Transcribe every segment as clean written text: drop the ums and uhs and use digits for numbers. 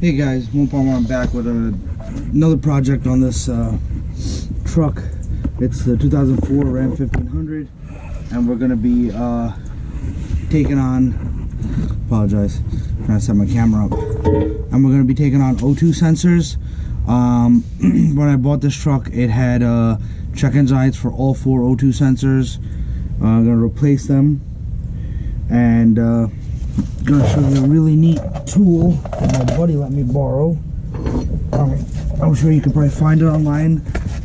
Hey guys, I'm back with another project on this truck. It's the 2004 Ram 1500, and we're going to be taking on, apologize, I'm trying to set my camera up, and we're going to be taking on O2 sensors. When I bought this truck, it had check-in lights for all 4 O2 sensors. I'm going to replace them, and gonna show you a really neat tool that my buddy let me borrow. I'm sure you can probably find it online.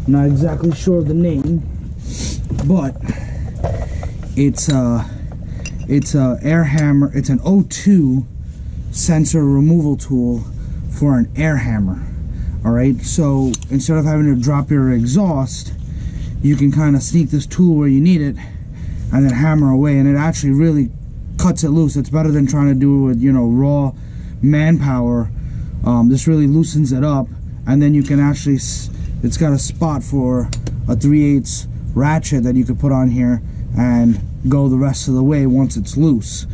I'm not exactly sure of the name, but it's a air hammer. It's an O2 sensor removal tool for an air hammer. All right, so instead of having to drop your exhaust, you can kind of sneak this tool where you need it and then hammer away, and it actually really cuts it loose. It's better than trying to do it with, you know, raw manpower. This really loosens it up, and then you can actually, it's got a spot for a 3/8 ratchet that you could put on here and go the rest of the way once it's loose.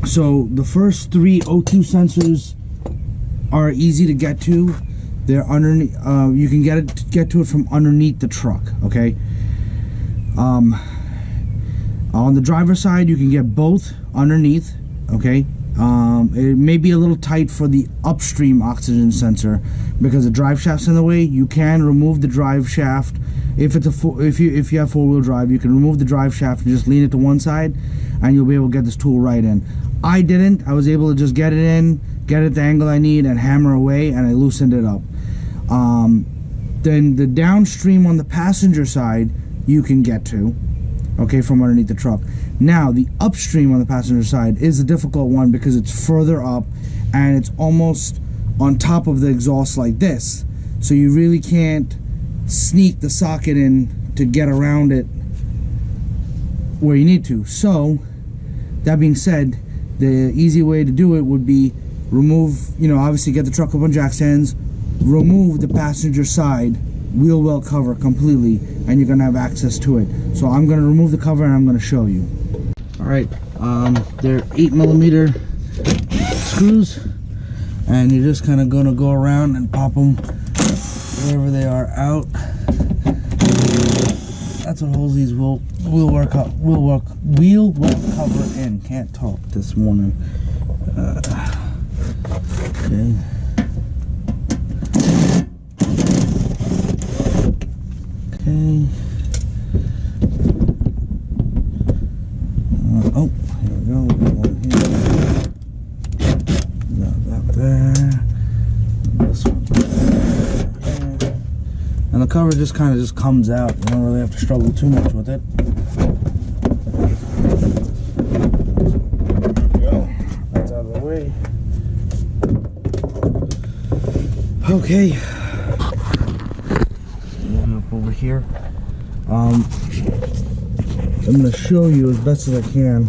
So the first 3 O2 sensors are easy to get to. They're underneath. You can get to it from underneath the truck. Okay. On the driver's side, you can get both underneath, okay? It may be a little tight for the upstream oxygen sensor because the drive shaft's in the way. You can remove the drive shaft. If it's if you have 4-wheel drive, you can remove the drive shaft and just lean it to one side, and you'll be able to get this tool right in. I didn't. I was able to just get it in, get it the angle I need, and hammer away, and I loosened it up. Then the downstream on the passenger side, you can get to, okay, from underneath the truck. Now the upstream on the passenger side is a difficult one because it's further up and it's almost on top of the exhaust like this, so you really can't sneak the socket in to get around it where you need to. So that being said, the easy way to do it would be remove, you know, obviously get the truck up on jack stands, remove the passenger side wheel well cover completely, and you're gonna have access to it. So I'm gonna remove the cover and I'm gonna show you. All right, they're 8mm screws, and you're just kind of gonna go around and pop them wherever they are out. That's what holds these wheel well cover in. Can't talk this morning. Okay. Okay. Oh, here we go. We got one here. Got that there. This one there. And the cover just kind of comes out. You don't really have to struggle too much with it. There we go. That's out of the way. Okay. Over here, I'm going to show you as best as I can.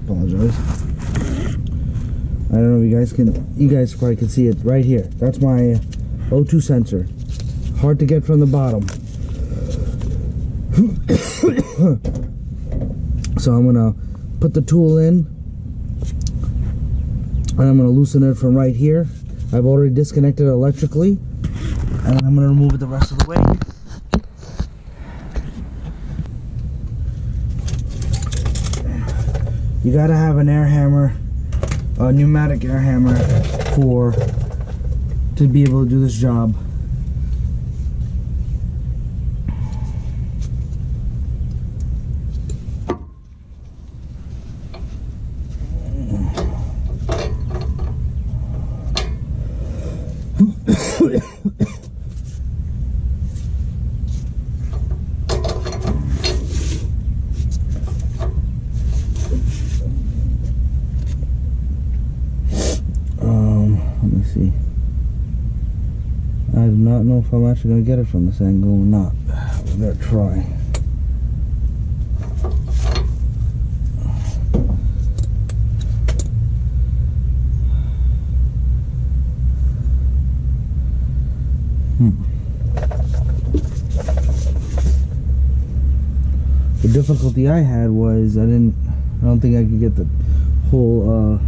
Apologize. I don't know if you guys probably can see it right here. That's my O2 sensor. Hard to get from the bottom. So I'm going to put the tool in, and I'm going to loosen it from right here. I've already disconnected it electrically, and I'm going to remove it the rest of the way. You got to have an air hammer, a pneumatic air hammer, to be able to do this job. Let me see. I do not know if I'm actually going to get it from this angle or not. We're going to try. The difficulty I had was I don't think I could get the pull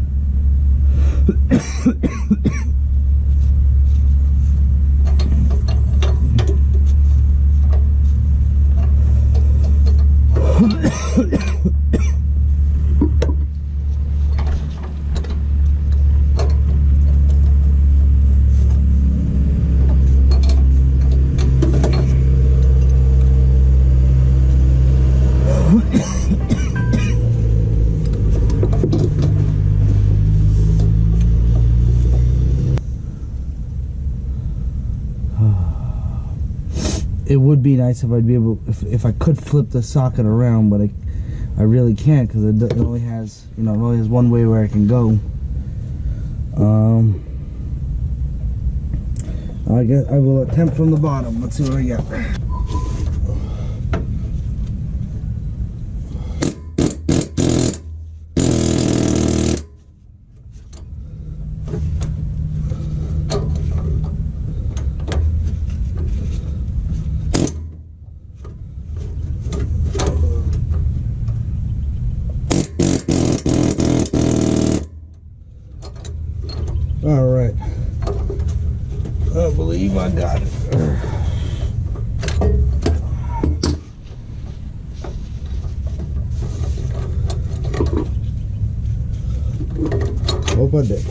it would be nice if I'd be able, if I could flip the socket around, but I really can't because it only has, it only has one way where I can go. I guess I will attempt from the bottom. Let's see what I get. All right, I believe I got it. Hope I did.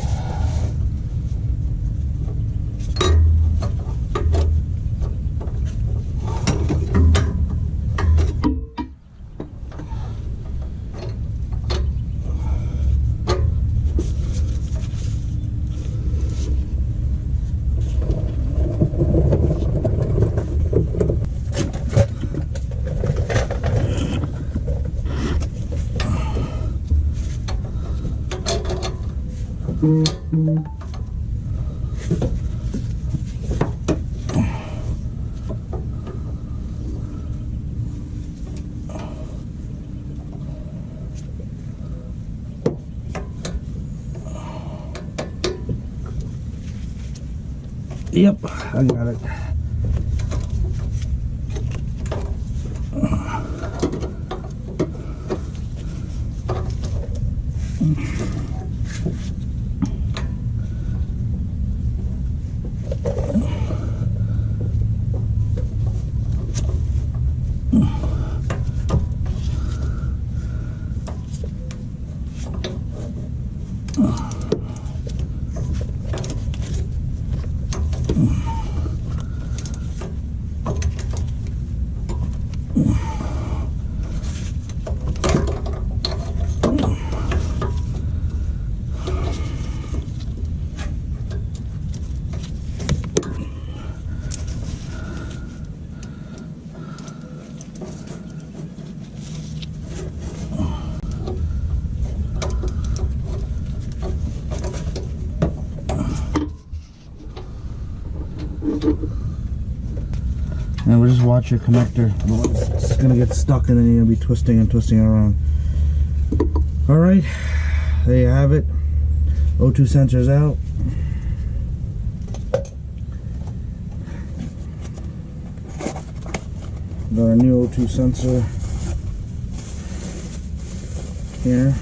Yep, I got it. And we'll just watch your connector. It's gonna get stuck and then you're gonna be twisting and twisting around. Alright, there you have it. O2 sensor's out. Got our new O2 sensor here.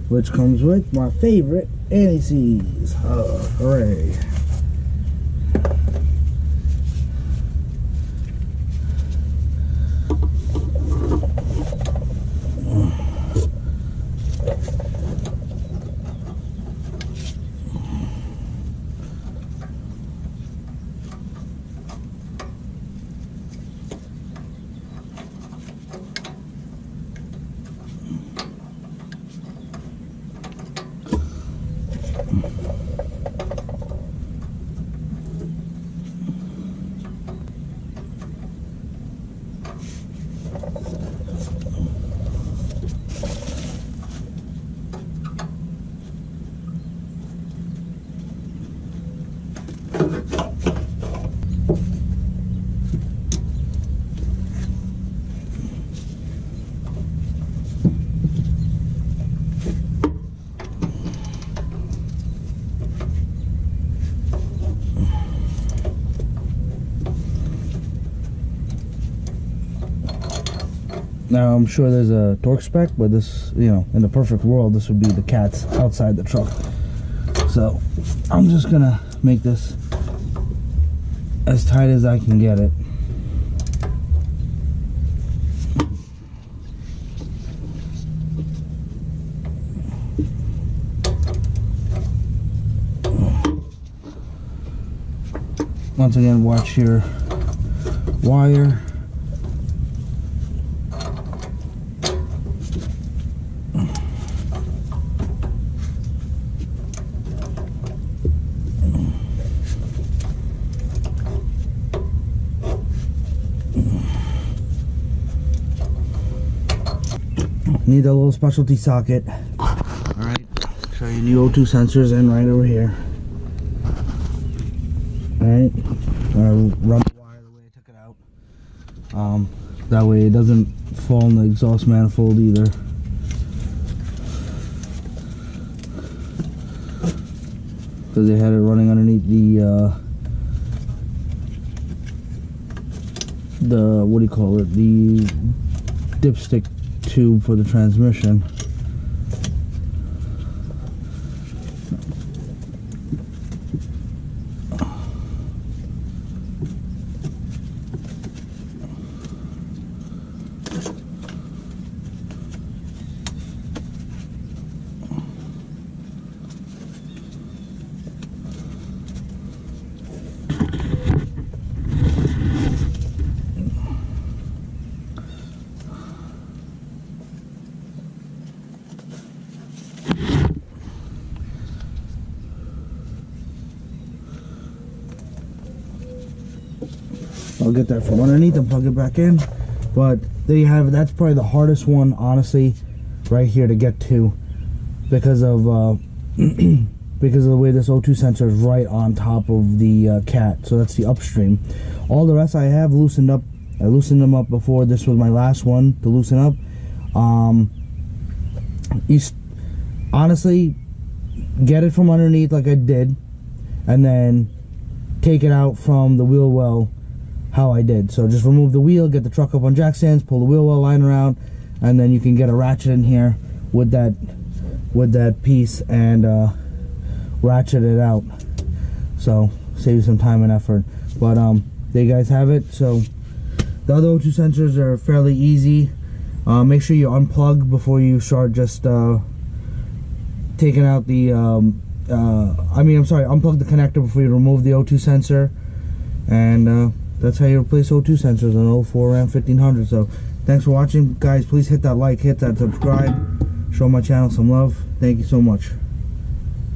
Which comes with my favorite anti-seize. Hooray. Now I'm sure there's a torque spec, but this, you know, in the perfect world, this would be the cats outside the truck. So I'm just gonna make this as tight as I can get it. Once again, watch your wire. Need a little specialty socket. Alright, so your new O2 sensors in right over here. Alright, run the wire the way I took it out. That way it doesn't fall in the exhaust manifold either. Because they had it running underneath the what do you call it? The dipstick tube for the transmission. I'll get that from underneath and plug it back in. But there you have it. That's probably the hardest one, honestly, right here to get to, because of because of the way this O2 sensor is right on top of the cat. So that's the upstream. All the rest I have loosened up. I loosened them up before. This was my last one to loosen up. Honestly, get it from underneath like I did, and then take it out from the wheel well how I did. So just remove the wheel, get the truck up on jack stands, pull the wheel well line around, and then you can get a ratchet in here with that piece and ratchet it out. So save you some time and effort. But there you guys have it. So the other O2 sensors are fairly easy. Make sure you unplug before you start just taking out the unplug the connector before you remove the O2 sensor, and that's how you replace O2 sensors on 04 Ram 1500. So thanks for watching, guys. Please hit that like, hit that subscribe, show my channel some love. Thank you so much.